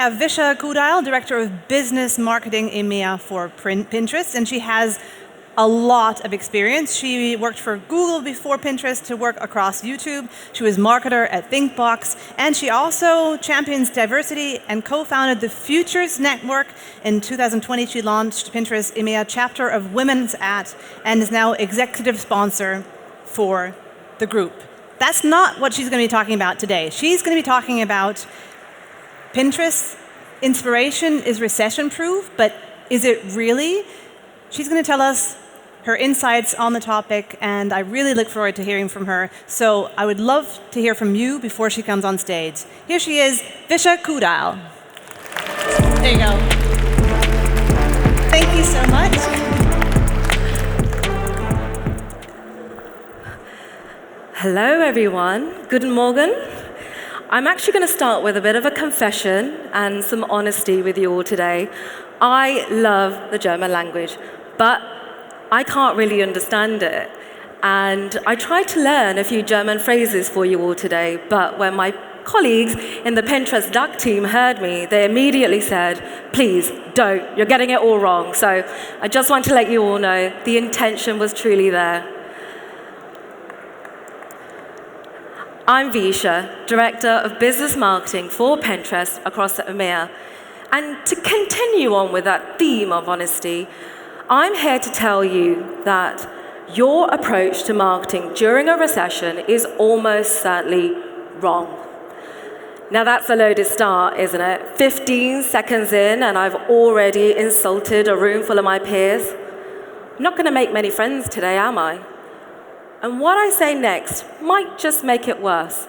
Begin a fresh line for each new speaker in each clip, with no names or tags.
have Visha Kudal, Director of Business Marketing EMEA for Pinterest, and she has a lot of experience. She worked for Google before Pinterest to work across YouTube. She was marketer at ThinkBox, and she also champions diversity and co-founded the Futures Network. In 2020, she launched Pinterest EMEA chapter of Women's At and is now executive sponsor for the group. That's not what she's going to be talking about today. She's going to be talking about Pinterest inspiration is recession-proof, but is it really? She's going to tell us her insights on the topic, and I really look forward to hearing from her. So I would love to hear from you before she comes on stage. Here she is, Visha Kudal. There you go. Thank you so much.
Hello, everyone. Guten Morgen. I'm actually going to start with a bit of a confession and some honesty with you all today. I love the German language, but I can't really understand it. And I tried to learn a few German phrases for you all today, but when my colleagues in the Pinterest DAC team heard me, they immediately said, please don't, you're getting it all wrong. So I just want to let you all know the intention was truly there. I'm Visha, Director of Business Marketing for Pinterest across the EMEA. And to continue on with that theme of honesty, I'm here to tell you that your approach to marketing during a recession is almost certainly wrong. Now that's a loaded start, isn't it? 15 seconds in and I've already insulted a room full of my peers. I'm not going to make many friends today, am I? And what I say next might just make it worse.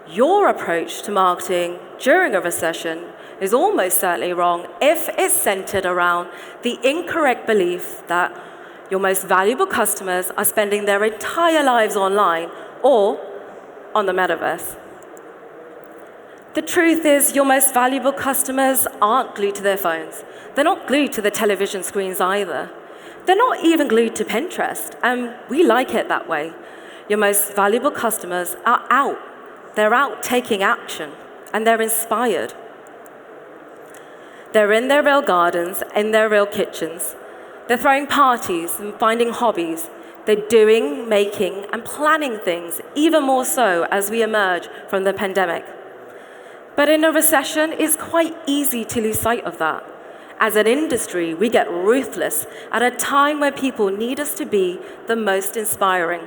Your approach to marketing during a recession is almost certainly wrong if it's centered around the incorrect belief that your most valuable customers are spending their entire lives online or on the metaverse. The truth is, your most valuable customers aren't glued to their phones. They're not glued to the television screens either. They're not even glued to Pinterest, and we like it that way. Your most valuable customers are out. They're out taking action, and they're inspired. They're in their real gardens, in their real kitchens. They're throwing parties and finding hobbies. They're doing, making, and planning things, even more so as we emerge from the pandemic. But in a recession, it's quite easy to lose sight of that. As an industry, we get ruthless at a time when people need us to be the most inspiring.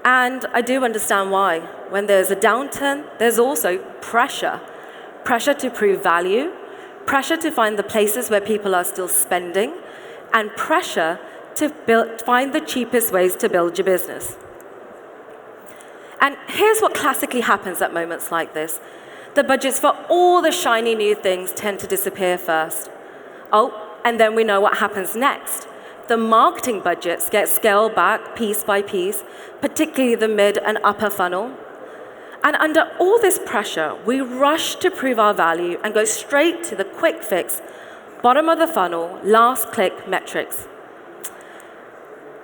And I do understand why. When there's a downturn, there's also pressure. Pressure to prove value, pressure to find the places where people are still spending, and pressure to find the cheapest ways to build your business. And here's what classically happens at moments like this. The budgets for all the shiny new things tend to disappear first. Oh, and then we know what happens next. The marketing budgets get scaled back piece by piece, particularly the mid and upper funnel. And under all this pressure, we rush to prove our value and go straight to the quick fix, bottom of the funnel, last click metrics.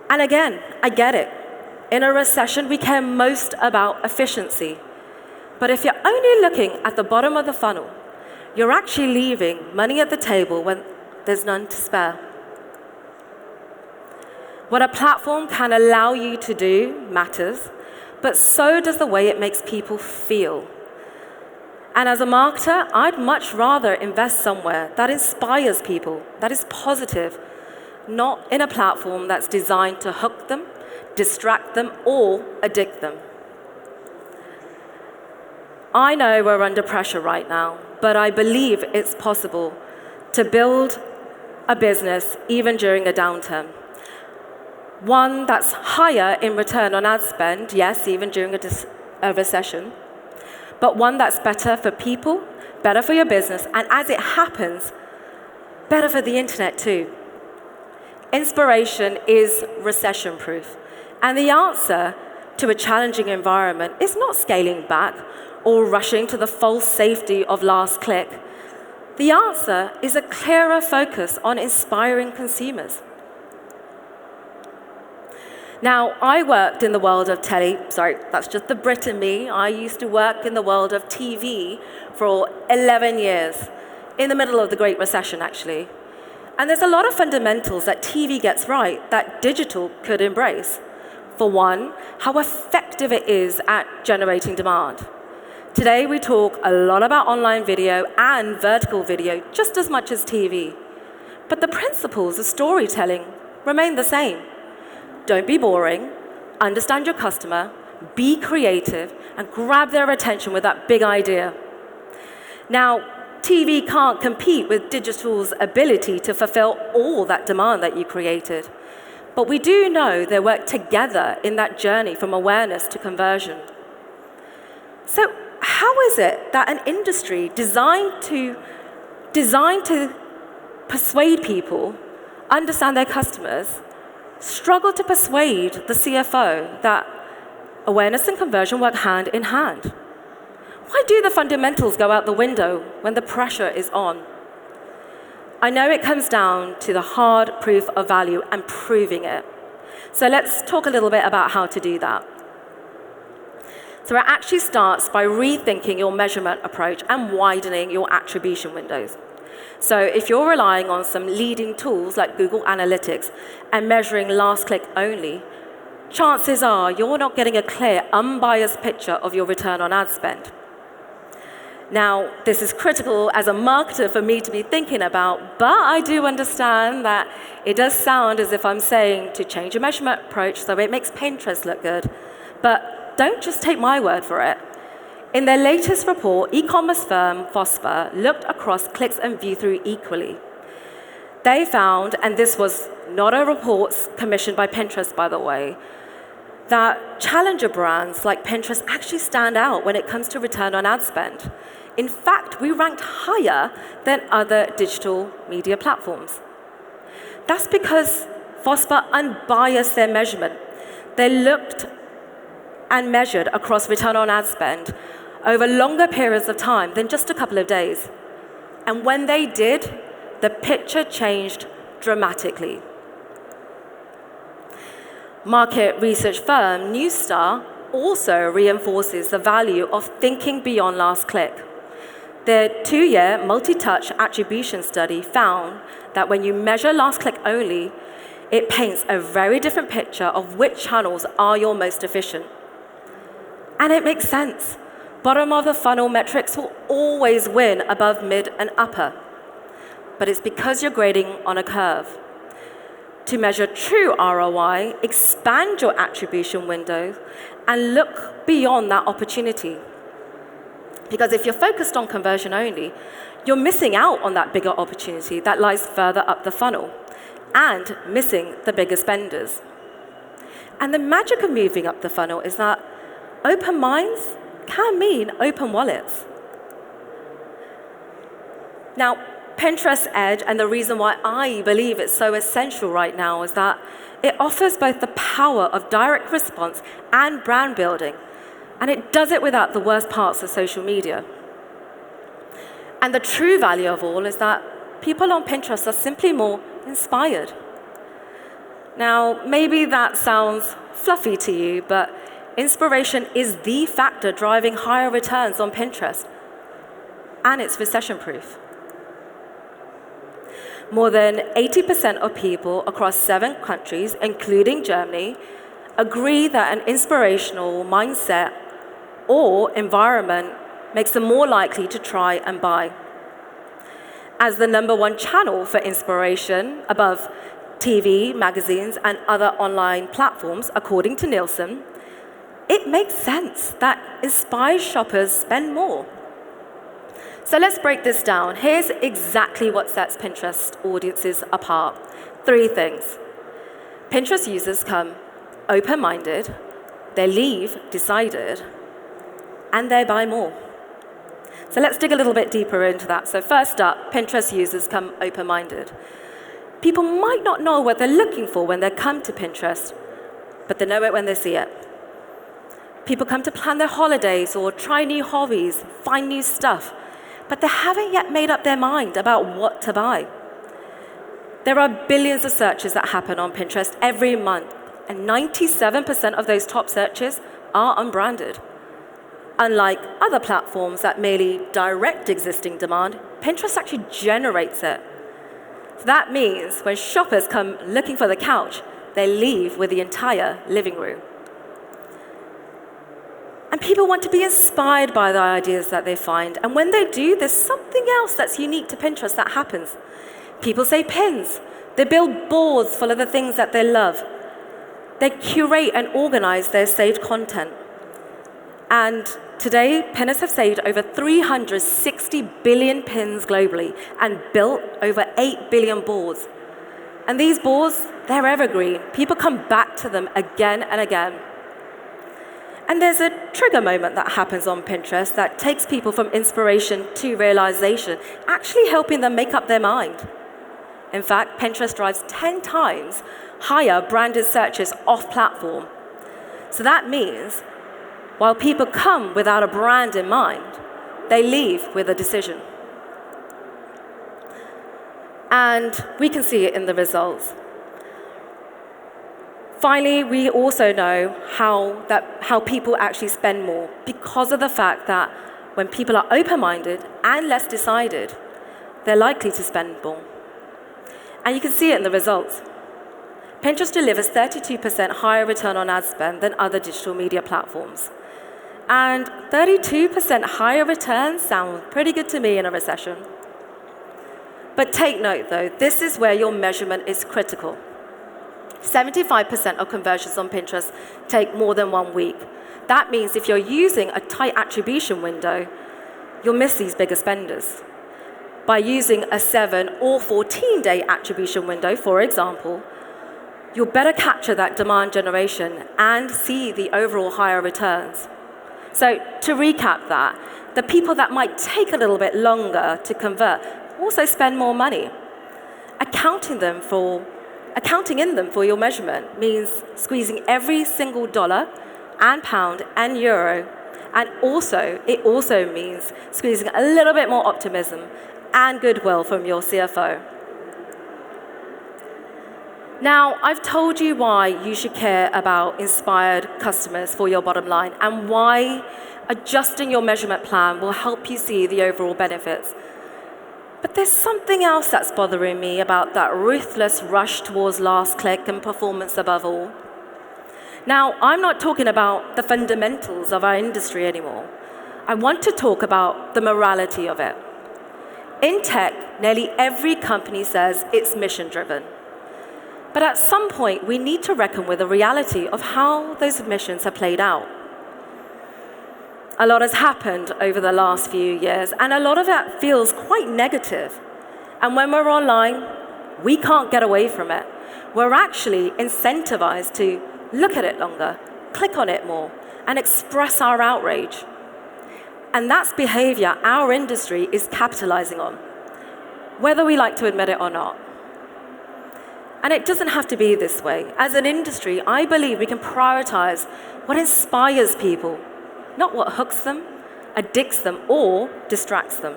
And again, I get it. In a recession, we care most about efficiency. But if you're only looking at the bottom of the funnel, you're actually leaving money at the table when there's none to spare. What a platform can allow you to do matters, but so does the way it makes people feel. And as a marketer, I'd much rather invest somewhere that inspires people, that is positive, not in a platform that's designed to hook them, distract them, or addict them. I know we're under pressure right now, but I believe it's possible to build a business even during a downturn. One that's higher in return on ad spend, yes, even during a recession, but one that's better for people, better for your business, and as it happens, better for the internet too. Inspiration is recession-proof, and the answer to a challenging environment is not scaling back or rushing to the false safety of last click. The answer is a clearer focus on inspiring consumers. Now, I worked in the world of that's just the Brit in me. I used to work in the world of TV for 11 years, in the middle of the Great Recession, actually. And there's a lot of fundamentals that TV gets right that digital could embrace. For one, how effective it is at generating demand. Today, we talk a lot about online video and vertical video just as much as TV. But the principles of storytelling remain the same. Don't be boring, understand your customer, be creative, and grab their attention with that big idea. Now, TV can't compete with digital's ability to fulfill all that demand that you created. But we do know they work together in that journey from awareness to conversion. So how is it that an industry designed to persuade people, understand their customers, struggle to persuade the CFO that awareness and conversion work hand in hand? Why do the fundamentals go out the window when the pressure is on? I know it comes down to the hard proof of value and proving it. So let's talk a little bit about how to do that. So it actually starts by rethinking your measurement approach and widening your attribution windows. So if you're relying on some leading tools like Google Analytics and measuring last click only, chances are you're not getting a clear, unbiased picture of your return on ad spend. Now, this is critical as a marketer for me to be thinking about, but I do understand that it does sound as if I'm saying to change your measurement approach so it makes Pinterest look good. But don't just take my word for it. In their latest report, e-commerce firm Fosfor looked across clicks and view-through equally. They found, and this was not a report commissioned by Pinterest, by the way, that challenger brands like Pinterest actually stand out when it comes to return on ad spend. In fact, we ranked higher than other digital media platforms. That's because Fosfor unbiased their measurement. They looked and measured across return on ad spend over longer periods of time than just a couple of days. And when they did, the picture changed dramatically. Market research firm Newstar also reinforces the value of thinking beyond last click. Their 2-year multi-touch attribution study found that when you measure last click only, it paints a very different picture of which channels are your most efficient. And it makes sense. Bottom of the funnel metrics will always win above mid and upper. But it's because you're grading on a curve. To measure true ROI, expand your attribution window and look beyond that opportunity. Because if you're focused on conversion only, you're missing out on that bigger opportunity that lies further up the funnel and missing the bigger spenders. And the magic of moving up the funnel is that open minds can mean open wallets. Now, Pinterest Edge, and the reason why I believe it's so essential right now, is that it offers both the power of direct response and brand building, and it does it without the worst parts of social media. And the true value of all is that people on Pinterest are simply more inspired. Now, maybe that sounds fluffy to you, but inspiration is the factor driving higher returns on Pinterest, and it's recession-proof. More than 80% of people across 7 countries, including Germany, agree that an inspirational mindset or environment makes them more likely to try and buy. As the #1 channel for inspiration above TV, magazines, and other online platforms, according to Nielsen, it makes sense that inspired shoppers spend more. So let's break this down. Here's exactly what sets Pinterest audiences apart. 3 things. Pinterest users come open-minded, they leave decided, and they buy more. So let's dig a little bit deeper into that. So first up, Pinterest users come open-minded. People might not know what they're looking for when they come to Pinterest, but they know it when they see it. People come to plan their holidays or try new hobbies, find new stuff, but they haven't yet made up their mind about what to buy. There are billions of searches that happen on Pinterest every month, and 97% of those top searches are unbranded. Unlike other platforms that merely direct existing demand, Pinterest actually generates it. So that means when shoppers come looking for the couch, they leave with the entire living room. And people want to be inspired by the ideas that they find. And when they do, there's something else that's unique to Pinterest that happens. People say pins. They build boards full of the things that they love. They curate and organize their saved content. And today, pinners have saved over 360 billion pins globally and built over 8 billion boards. And these boards, they're evergreen. People come back to them again and again. And there's a trigger moment that happens on Pinterest that takes people from inspiration to realization, actually helping them make up their mind. In fact, Pinterest drives 10 times higher branded searches off-platform. So that means while people come without a brand in mind, they leave with a decision. And we can see it in the results. Finally, we also know how people actually spend more because of the fact that when people are open-minded and less decided, they're likely to spend more. And you can see it in the results. Pinterest delivers 32% higher return on ad spend than other digital media platforms. And 32% higher returns sound pretty good to me in a recession. But take note, though, this is where your measurement is critical. 75% of conversions on Pinterest take more than 1 week. That means if you're using a tight attribution window, you'll miss these bigger spenders. By using a 7 or 14-day attribution window, for example, you'll better capture that demand generation and see the overall higher returns. So to recap that, the people that might take a little bit longer to convert also spend more money. Accounting in them for your measurement means squeezing every single dollar and pound and euro, and it also means squeezing a little bit more optimism and goodwill from your CFO. Now, I've told you why you should care about inspired customers for your bottom line and why adjusting your measurement plan will help you see the overall benefits. But there's something else that's bothering me about that ruthless rush towards last click and performance above all. Now, I'm not talking about the fundamentals of our industry anymore. I want to talk about the morality of it. In tech, nearly every company says it's mission-driven. But at some point, we need to reckon with the reality of how those missions have played out. A lot has happened over the last few years, and a lot of it feels quite negative. And when we're online, we can't get away from it. We're actually incentivized to look at it longer, click on it more, and express our outrage. And that's behavior our industry is capitalizing on, whether we like to admit it or not. And it doesn't have to be this way. As an industry, I believe we can prioritize what inspires people, not what hooks them, addicts them, or distracts them.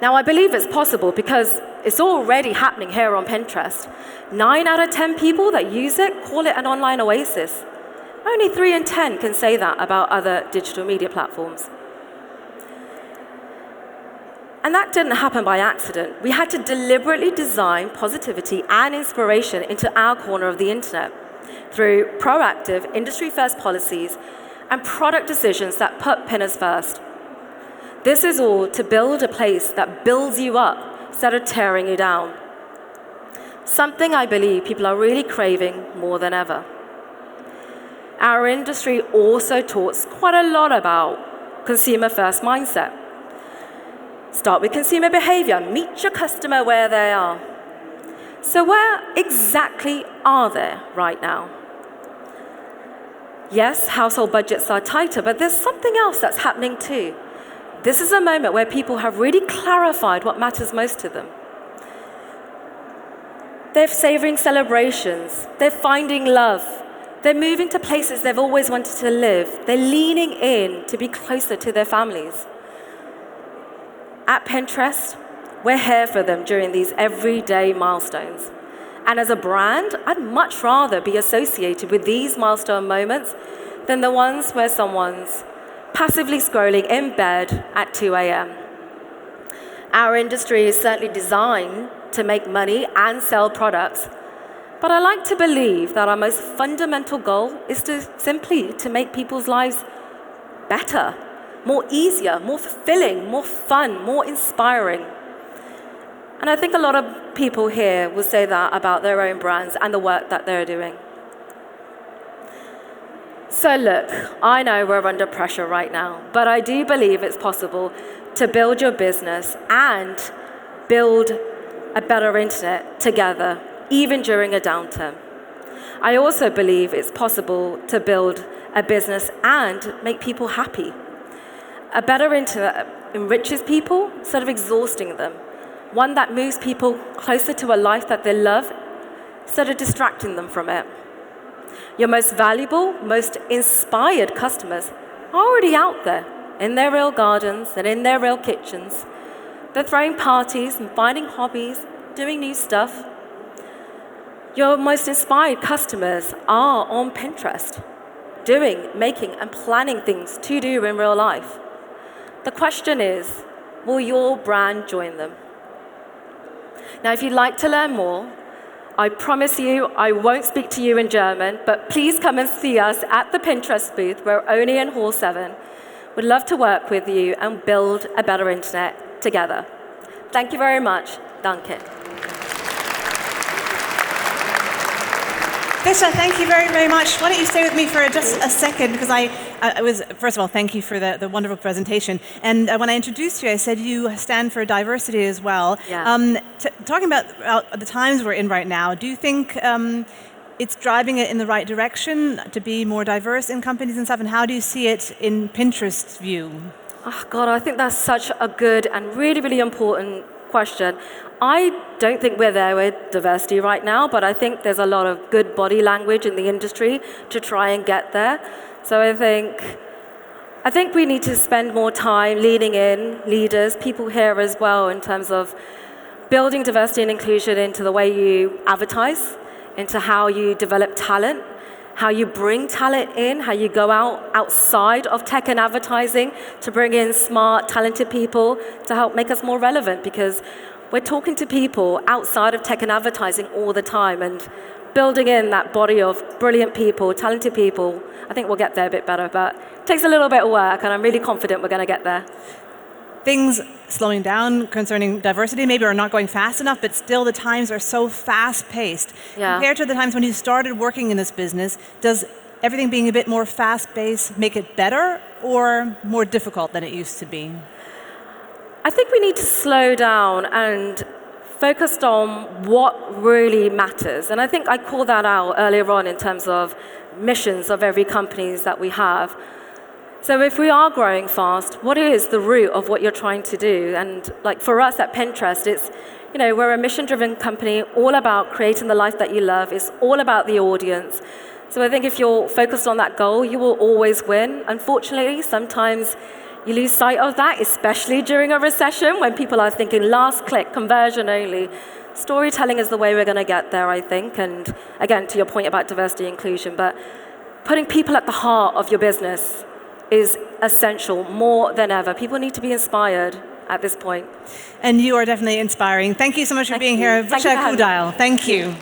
Now, I believe it's possible because it's already happening here on Pinterest. 9 out of 10 people that use it call it an online oasis. Only 3 in 10 can say that about other digital media platforms. And that didn't happen by accident. We had to deliberately design positivity and inspiration into our corner of the internet through proactive, industry-first policies and product decisions that put pinners first. This is all to build a place that builds you up instead of tearing you down. Something I believe people are really craving more than ever. Our industry also talks quite a lot about consumer-first mindset. Start with consumer behavior. Meet your customer where they are. So where exactly are they right now? Yes, household budgets are tighter, but there's something else that's happening too. This is a moment where people have really clarified what matters most to them. They're savoring celebrations. They're finding love. They're moving to places they've always wanted to live. They're leaning in to be closer to their families. At Pinterest, we're here for them during these everyday milestones. And as a brand, I'd much rather be associated with these milestone moments than the ones where someone's passively scrolling in bed at 2 a.m. Our industry is certainly designed to make money and sell products, but I like to believe that our most fundamental goal is simply to make people's lives better, more easier, more fulfilling, more fun, more inspiring. And I think a lot of people here will say that about their own brands and the work that they're doing. So look, I know we're under pressure right now, but I do believe it's possible to build your business and build a better internet together, even during a downturn. I also believe it's possible to build a business and make people happy. A better internet enriches people instead of exhausting them. One that moves people closer to a life that they love instead of distracting them from it. Your most valuable, most inspired customers are already out there in their real gardens and in their real kitchens. They're throwing parties and finding hobbies, doing new stuff. Your most inspired customers are on Pinterest, doing, making, and planning things to do in real life. The question is, will your brand join them? Now, if you'd like to learn more, I promise you I won't speak to you in German, but please come and see us at the Pinterest booth. We're only in Hall 7. We'd love to work with you and build a better internet together. Thank you very much. Danke.
Fisher, thank you very, very much. Why don't you stay with me for just a second, because first of all, thank you for the wonderful presentation. And when I introduced you, I said you stand for diversity as well.
Yeah.
Talking about the times we're in right now, do you think it's driving it in the right direction to be more diverse in companies and stuff? And how do you see it in Pinterest's view?
Oh, God, I think that's such a good and really, really important question. I don't think we're there with diversity right now, but I think there's a lot of good body language in the industry to try and get there. So I think we need to spend more time leaning in, leaders, people here as well, in terms of building diversity and inclusion into the way you advertise, into how you develop talent, how you bring talent in, how you go outside of tech and advertising to bring in smart, talented people to help make us more relevant, because we're talking to people outside of tech and advertising all the time, and building in that body of brilliant people, talented people, I think we'll get there a bit better, but it takes a little bit of work, and I'm really confident we're going to get there.
Things slowing down concerning diversity maybe are not going fast enough, but still the times are so fast-paced.
Yeah.
Compared to the times when you started working in this business, does everything being a bit more fast-paced make it better or more difficult than it used to be?
I think we need to slow down and focus on what really matters. And I think I called that out earlier on in terms of missions of every companies that we have. So if we are growing fast, what is the root of what you're trying to do? And like for us at Pinterest, it's, we're a mission-driven company, all about creating the life that you love. It's all about the audience. So I think if you're focused on that goal, you will always win. Unfortunately, sometimes you lose sight of that, especially during a recession when people are thinking last click, conversion only. Storytelling is the way we're going to get there, I think. And again, to your point about diversity and inclusion, but putting people at the heart of your business is essential more than ever. People need to be inspired at this point.
And you are definitely inspiring. Thank you so much for being here.
Thank you for having me.
Thank you.